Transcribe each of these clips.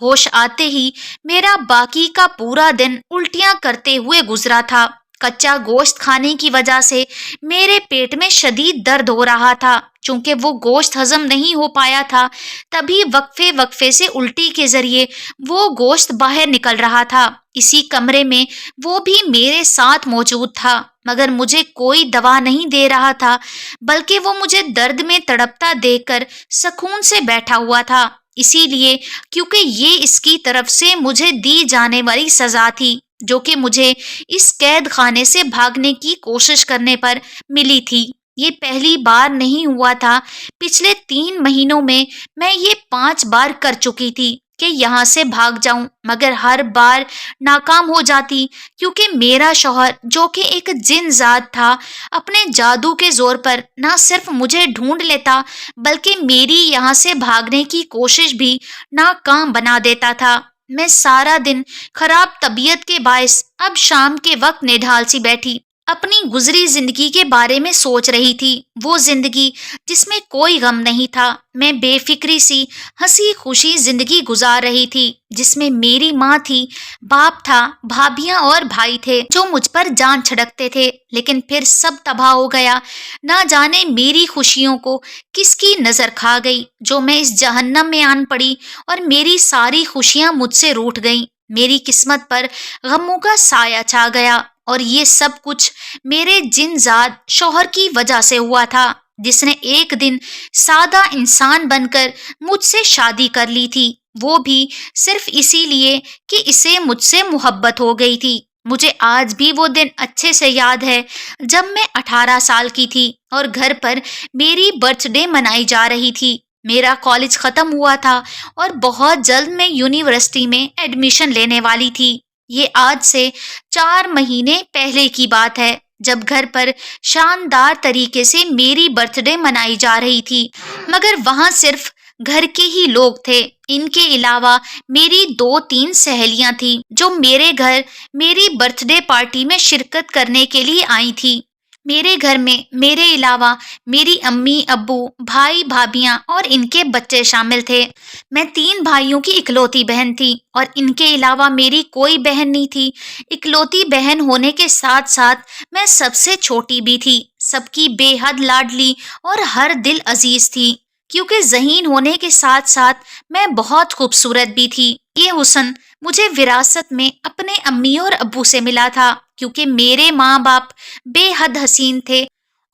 ہوش آتے ہی میرا باقی کا پورا دن الٹیاں کرتے ہوئے گزرا تھا۔ کچا گوشت کھانے کی وجہ سے میرے پیٹ میں شدید درد ہو رہا تھا۔ چونکہ وہ گوشت ہضم نہیں ہو پایا تھا، تبھی وقفے وقفے سے الٹی کے ذریعے وہ گوشت باہر نکل رہا تھا۔ اسی کمرے میں وہ بھی میرے ساتھ موجود تھا، مگر مجھے کوئی دوا نہیں دے رہا تھا، بلکہ وہ مجھے درد میں تڑپتا دیکھ کر سکون سے بیٹھا ہوا تھا۔ اسی لیے کیونکہ یہ اس کی طرف سے مجھے دی جانے والی سزا تھی، جو کہ مجھے اس قید خانے سے بھاگنے کی کوشش کرنے پر ملی تھی۔ یہ پہلی بار نہیں ہوا تھا، پچھلے 3 مہینوں میں یہ 5 بار کر چکی تھی کہ یہاں سے بھاگ جاؤں، مگر ہر بار ناکام ہو جاتی، کیونکہ میرا شوہر جو کہ ایک جن ذات تھا، اپنے جادو کے زور پر نہ صرف مجھے ڈھونڈ لیتا بلکہ میری یہاں سے بھاگنے کی کوشش بھی ناکام بنا دیتا تھا۔ میں سارا دن خراب طبیعت کے باعث اب شام کے وقت نڈھال سی بیٹھی اپنی گزری زندگی کے بارے میں سوچ رہی تھی۔ وہ زندگی جس میں کوئی غم نہیں تھا، میں بے فکری سی ہنسی خوشی زندگی گزار رہی تھی، جس میں میری ماں تھی، باپ تھا، بھابیاں اور بھائی تھے جو مجھ پر جان چھڑکتے تھے۔ لیکن پھر سب تباہ ہو گیا۔ نہ جانے میری خوشیوں کو کس کی نظر کھا گئی، جو میں اس جہنم میں آن پڑی اور میری ساری خوشیاں مجھ سے روٹھ گئیں۔ میری قسمت پر غموں کا سایہ چھا گیا، اور یہ سب کچھ میرے جن ذات شوہر کی وجہ سے ہوا تھا، جس نے ایک دن سادہ انسان بن کر مجھ سے شادی کر لی تھی، وہ بھی صرف اسی لیے کہ اسے مجھ سے محبت ہو گئی تھی۔ مجھے آج بھی وہ دن اچھے سے یاد ہے جب میں 18 سال کی تھی اور گھر پر میری برتھ ڈے منائی جا رہی تھی۔ میرا کالج ختم ہوا تھا اور بہت جلد میں یونیورسٹی میں ایڈمیشن لینے والی تھی۔ یہ آج سے 4 مہینے پہلے کی بات ہے، جب گھر پر شاندار طریقے سے میری برتھ ڈے منائی جا رہی تھی، مگر وہاں صرف گھر کے ہی لوگ تھے۔ ان کے علاوہ میری 2-3 سہیلیاں تھیں جو میرے گھر میری برتھ ڈے پارٹی میں شرکت کرنے کے لیے آئی تھی۔ میرے گھر میں میرے علاوہ میری امی ابو، بھائی بھابیاں اور ان کے بچے شامل تھے۔ میں 3 بھائیوں کی اکلوتی بہن تھی اور ان کے علاوہ میری کوئی بہن نہیں تھی۔ اکلوتی بہن ہونے کے ساتھ ساتھ میں سب سے چھوٹی بھی تھی، سب کی بے حد لاڈلی اور ہر دل عزیز تھی، کیونکہ ذہین ہونے کے ساتھ ساتھ میں بہت خوبصورت بھی تھی۔ یہ حسن مجھے وراثت میں اپنے امی اور ابو سے ملا تھا، کیونکہ میرے ماں باپ بے حد حسین تھے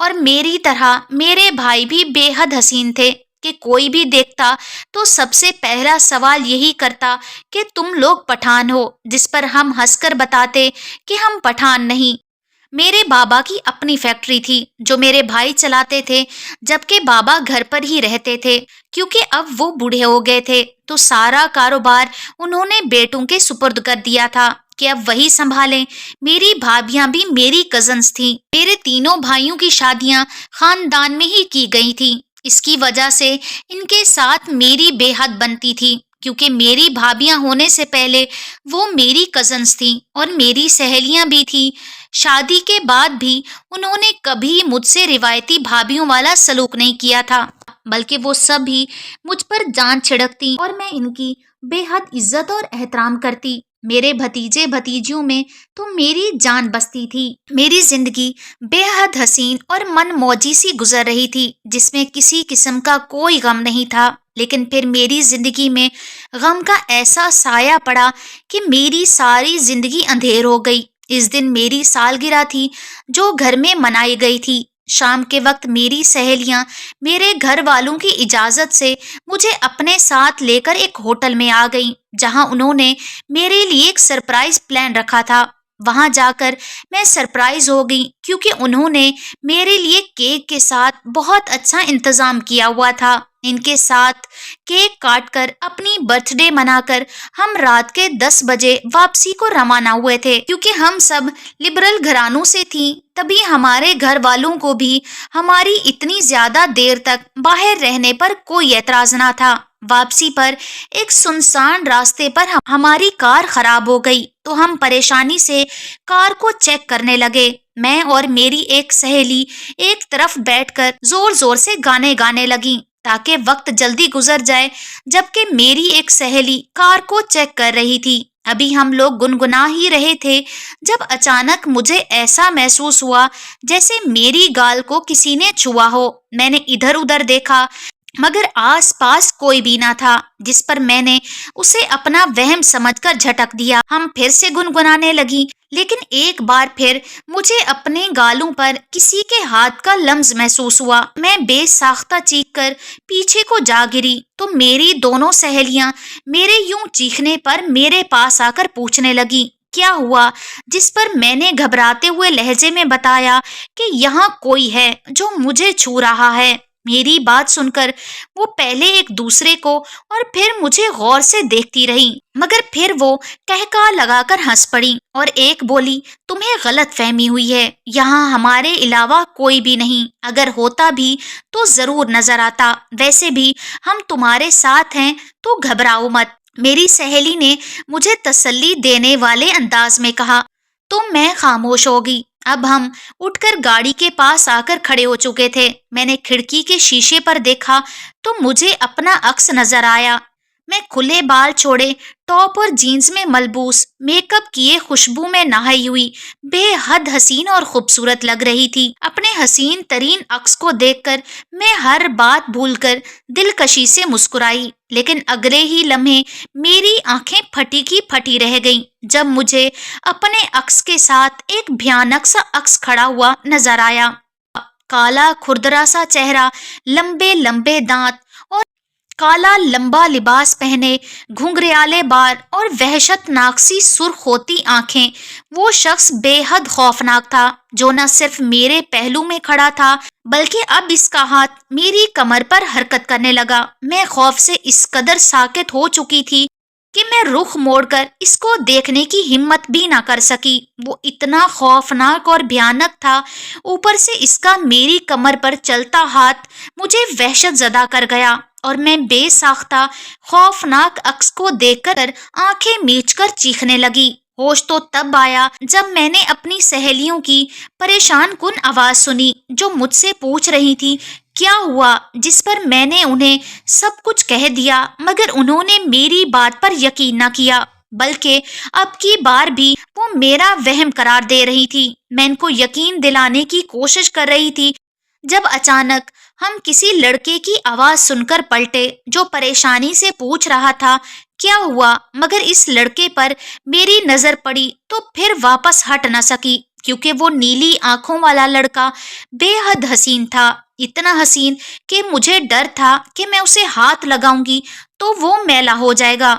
اور میری طرح میرے بھائی بھی بے حد حسین تھے کہ کوئی بھی دیکھتا تو سب سے پہلا سوال یہی کرتا کہ تم لوگ پٹھان ہو، جس پر ہم ہنس کر بتاتے کہ ہم پٹھان نہیں۔ میرے بابا کی اپنی فیکٹری تھی جو میرے بھائی چلاتے تھے، جبکہ بابا گھر پر ہی رہتے تھے، کیونکہ اب وہ بوڑھے ہو گئے تھے تو سارا کاروبار انہوں نے بیٹوں کے سپرد کر دیا تھا کہ اب وہی سنبھالیں۔ میری بھابیاں بھی میری کزنز تھیں۔ میرے تینوں بھائیوں کی شادیاں خاندان میں ہی کی گئی تھیں۔ اس کی وجہ سے ان کے ساتھ میری بے حد بنتی تھی، کیونکہ میری بھابیاں ہونے سے پہلے وہ میری کزنز تھیں اور میری سہیلیاں بھی تھیں۔ شادی کے بعد بھی انہوں نے کبھی مجھ سے روایتی بھابیوں والا سلوک نہیں کیا تھا، بلکہ وہ سب ہی مجھ پر جان چھڑکتی اور میں ان کی بے حد عزت اور احترام کرتی۔ میرے بھتیجے بھتیجیوں میں تو میری جان بستی تھی۔ میری زندگی بے حد حسین اور من موجی سی گزر رہی تھی، جس میں کسی قسم کا کوئی غم نہیں تھا۔ لیکن پھر میری زندگی میں غم کا ایسا سایہ پڑا کہ میری ساری زندگی اندھیر ہو گئی۔ اس دن میری سالگرہ تھی جو گھر میں منائی گئی تھی۔ شام کے وقت میری سہیلیاں میرے گھر والوں کی اجازت سے مجھے اپنے ساتھ لے کر ایک ہوٹل میں آ گئیں، جہاں انہوں نے میرے لیے ایک سرپرائز پلان رکھا تھا۔ وہاں جا کر میں سرپرائز ہو گئی، کیونکہ انہوں نے میرے لیے کیک کے ساتھ بہت اچھا انتظام کیا ہوا تھا۔ ان کے ساتھ کیک کاٹ کر اپنی برتھ ڈے منا کر ہم رات کے 10 بجے واپسی کو روانہ ہوئے تھے۔ کیونکہ ہم سب لبرل گھرانوں سے تھیں، تبھی ہمارے گھر والوں کو بھی ہماری اتنی زیادہ دیر تک باہر رہنے پر کوئی اعتراض نہ تھا۔ واپسی پر ایک سنسان راستے پر ہماری کار خراب ہو گئی تو ہم پریشانی سے کار کو چیک کرنے لگے۔ میں اور میری ایک سہیلی ایک طرف بیٹھ کر زور زور سے گانے گانے لگیں۔ تاکہ وقت جلدی گزر جائے، جبکہ میری ایک سہیلی کار کو چیک کر رہی تھی۔ ابھی ہم لوگ گنگنا ہی رہے تھے جب اچانک مجھے ایسا محسوس ہوا جیسے میری گال کو کسی نے چھوا ہو۔ میں نے ادھر ادھر دیکھا مگر آس پاس کوئی بھی نہ تھا، جس پر میں نے اسے اپنا وہم سمجھ کر جھٹک دیا۔ ہم پھر سے گنگنانے لگی، لیکن ایک بار پھر مجھے اپنے گالوں پر کسی کے ہاتھ کا لمس محسوس ہوا۔ میں بے ساختہ چیخ کر پیچھے کو جا گری تو میری دونوں سہیلیاں میرے یوں چیخنے پر میرے پاس آ کر پوچھنے لگی کیا ہوا، جس پر میں نے گھبراتے ہوئے لہجے میں بتایا کہ یہاں کوئی ہے جو مجھے چھو رہا ہے۔ میری بات سن کر وہ پہلے ایک دوسرے کو اور پھر مجھے غور سے دیکھتی رہی، مگر پھر وہ کہکہا لگا کر ہنس پڑی اور ایک بولی تمہیں غلط فہمی ہوئی ہے، یہاں ہمارے علاوہ کوئی بھی نہیں، اگر ہوتا بھی تو ضرور نظر آتا، ویسے بھی ہم تمہارے ساتھ ہیں تو گھبراؤ مت۔ میری سہیلی نے مجھے تسلی دینے والے انداز میں کہا تو میں خاموش ہوگی۔ اب ہم اٹھ کر گاڑی کے پاس آ کر کھڑے ہو چکے تھے۔ میں نے کھڑکی کے شیشے پر دیکھا تو مجھے اپنا عکس نظر آیا۔ میں کھلے بال چھوڑے، ٹاپ اور جینز میں ملبوس، میک اپ کیے، خوشبو میں نہائی ہوئی، بے حد حسین اور خوبصورت لگ رہی تھی۔ اپنے حسین ترین عکس کو دیکھ کر میں ہر بات بھول کر دلکشی سے مسکرائی، لیکن اگلے ہی لمحے میری آنکھیں پھٹی کی پھٹی رہ گئیں جب مجھے اپنے عکس کے ساتھ ایک بھیانک سا عکس کھڑا ہوا نظر آیا۔ کالا کھردرا سا چہرہ، لمبے لمبے دانت اور کالا لمبا لباس پہنے، گھنگریالے بال اور وحشت ناک سی سرخ ہوتی آنکھیں۔ وہ شخص بے حد خوفناک تھا جو نہ صرف میرے پہلو میں کھڑا تھا بلکہ اب اس کا ہاتھ میری کمر پر حرکت کرنے لگا۔ میں خوف سے اس قدر ساکت ہو چکی تھی کہ میں رخ موڑ کر اس کو دیکھنے کی ہمت بھی نہ کر سکی۔ وہ اتنا خوفناک اور بھیانک تھا، اوپر سے اس کا میری کمر پر چلتا ہاتھ مجھے وحشت زدہ کر گیا اور میں بے ساختہ خوفناک عکس کو دیکھ کر آنکھیں میچ کر چیخنے لگی۔ ہوش تو تب آیا جب میں نے اپنی سہیلیوں کی پریشان کن آواز سنی جو مجھ سے پوچھ رہی تھی کیا ہوا، جس پر میں نے انہیں سب کچھ کہہ دیا، مگر انہوں نے میری بات پر یقین نہ کیا بلکہ اب کی بار بھی وہ میرا وہم قرار دے رہی تھی۔ میں ان کو یقین دلانے کی کوشش کر رہی تھی جب اچانک ہم کسی لڑکے کی آواز سن کر پلٹے جو پریشانی سے پوچھ رہا تھا کیا ہوا، مگر اس لڑکے پر میری نظر پڑی تو پھر واپس ہٹ نہ سکی کیونکہ وہ نیلی آنکھوں والا لڑکا بے حد حسین تھا، اتنا حسین کہ مجھے ڈر تھا کہ میں اسے ہاتھ لگاؤں گی تو وہ میلا ہو جائے گا۔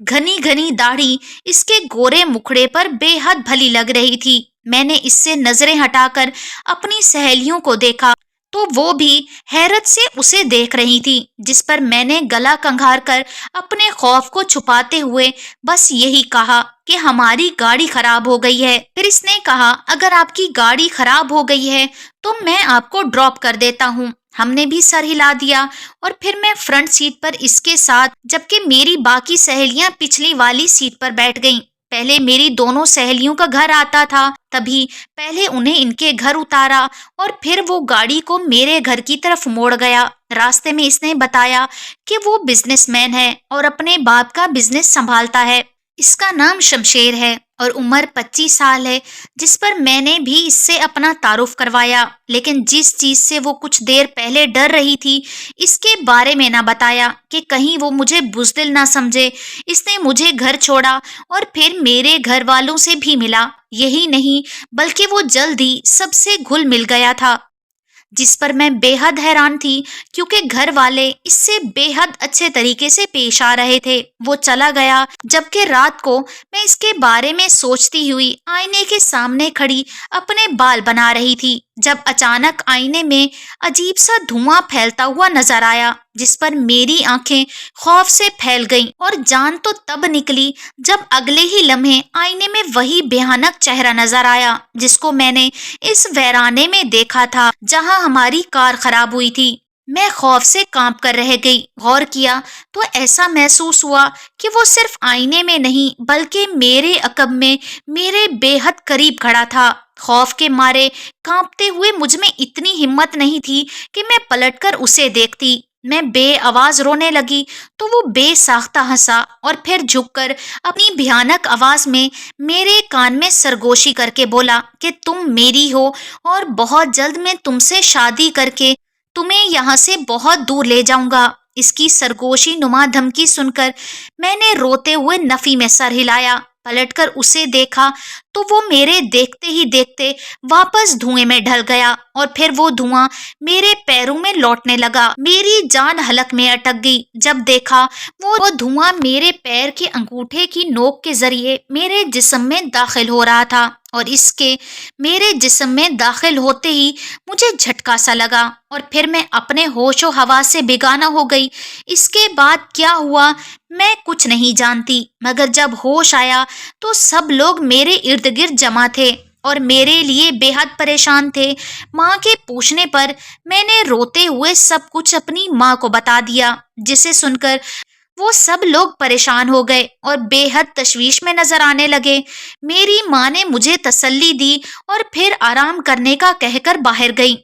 گھنی گھنی داڑھی اس کے گورے مکھڑے پر بے حد بھلی لگ رہی تھی۔ میں نے اس سے نظریں ہٹا کر اپنی سہیلیوں کو دیکھا تو وہ بھی حیرت سے اسے دیکھ رہی تھی، جس پر میں نے گلا کنگھار کر اپنے خوف کو چھپاتے ہوئے بس یہی کہا کہ ہماری گاڑی خراب ہو گئی ہے۔ پھر اس نے کہا اگر آپ کی گاڑی خراب ہو گئی ہے تو میں آپ کو ڈراپ کر دیتا ہوں۔ ہم نے بھی سر ہلا دیا اور پھر میں فرنٹ سیٹ پر اس کے ساتھ جبکہ میری باقی سہیلیاں پچھلی والی سیٹ پر بیٹھ گئیں۔ پہلے میری دونوں سہیلیوں کا گھر آتا تھا، تبھی پہلے انہیں ان کے گھر اتارا اور پھر وہ گاڑی کو میرے گھر کی طرف موڑ گیا۔ راستے میں اس نے بتایا کہ وہ بزنس مین ہے اور اپنے باپ کا بزنس سنبھالتا ہے۔ اس کا نام شمشیر ہے اور عمر 25 سال ہے، جس پر میں نے بھی اس سے اپنا تعارف کروایا، لیکن جس چیز سے وہ کچھ دیر پہلے ڈر رہی تھی اس کے بارے میں نہ بتایا کہ کہیں وہ مجھے بزدل نہ سمجھے۔ اس نے مجھے گھر چھوڑا اور پھر میرے گھر والوں سے بھی ملا، یہی نہیں بلکہ وہ جلد ہی سب سے گھل مل گیا تھا، جس پر میں بے حد حیران تھی کیونکہ گھر والے اس سے بے حد اچھے طریقے سے پیش آ رہے تھے۔ وہ چلا گیا جبکہ رات کو میں اس کے بارے میں سوچتی ہوئی آئینے کے سامنے کھڑی اپنے بال بنا رہی تھی جب اچانک آئینے میں عجیب سا دھواں پھیلتا ہوا نظر آیا، جس پر میری آنکھیں خوف سے پھیل گئیں اور جان تو تب نکلی جب اگلے ہی لمحے آئینے میں وہی بھیانک چہرہ نظر آیا جس کو میں نے اس ویرانے میں دیکھا تھا جہاں ہماری کار خراب ہوئی تھی۔ میں خوف سے کانپ کر رہ گئی۔ غور کیا تو ایسا محسوس ہوا کہ وہ صرف آئینے میں نہیں بلکہ میرے عقب میں میرے بے حد قریب کھڑا تھا۔ خوف کے مارے کانپتے ہوئے مجھ میں اتنی ہمت نہیں تھی کہ میں پلٹ کر اسے دیکھتی، میں بے آواز رونے لگی تو وہ بے ساختہ ہنسا اور پھر جھک کر اپنی بھیانک آواز میں میرے کان میں سرگوشی کر کے بولا کہ تم میری ہو اور بہت جلد میں تم سے شادی کر کے تمہیں یہاں سے بہت دور لے جاؤں گا۔ اس کی سرگوشی نما دھمکی سن کر میں نے روتے ہوئے نفی میں سر ہلایا، پلٹ کر اسے دیکھا تو وہ میرے دیکھتے ہی دیکھتے واپس دھوئیں میں ڈھل گیا اور پھر وہ دھواں میرے پیروں میں لوٹنے لگا۔ میری جان حلق میں اٹک گئی جب دیکھا وہ دھواں میرے پیر کے انگوٹھے کی نوک کے ذریعے میرے جسم میں داخل ہو رہا تھا، اور اس کے میرے جسم میں داخل ہوتے ہی مجھے جھٹکا سا لگا اور پھر میں اپنے ہوش و حواس سے بیگانہ ہو گئی۔ اس کے بعد کیا ہوا میں کچھ نہیں جانتی، مگر جب ہوش آیا تو سب لوگ میرے ارد گرد جمع تھے اور میرے لیے بے حد پریشان تھے۔ ماں کے پوچھنے پر میں نے روتے ہوئے سب کچھ اپنی ماں کو بتا دیا، جسے سن کر وہ سب لوگ پریشان ہو گئے اور بے حد تشویش میں نظر آنے لگے۔ میری ماں نے مجھے تسلی دی اور پھر آرام کرنے کا کہہ کر باہر گئی۔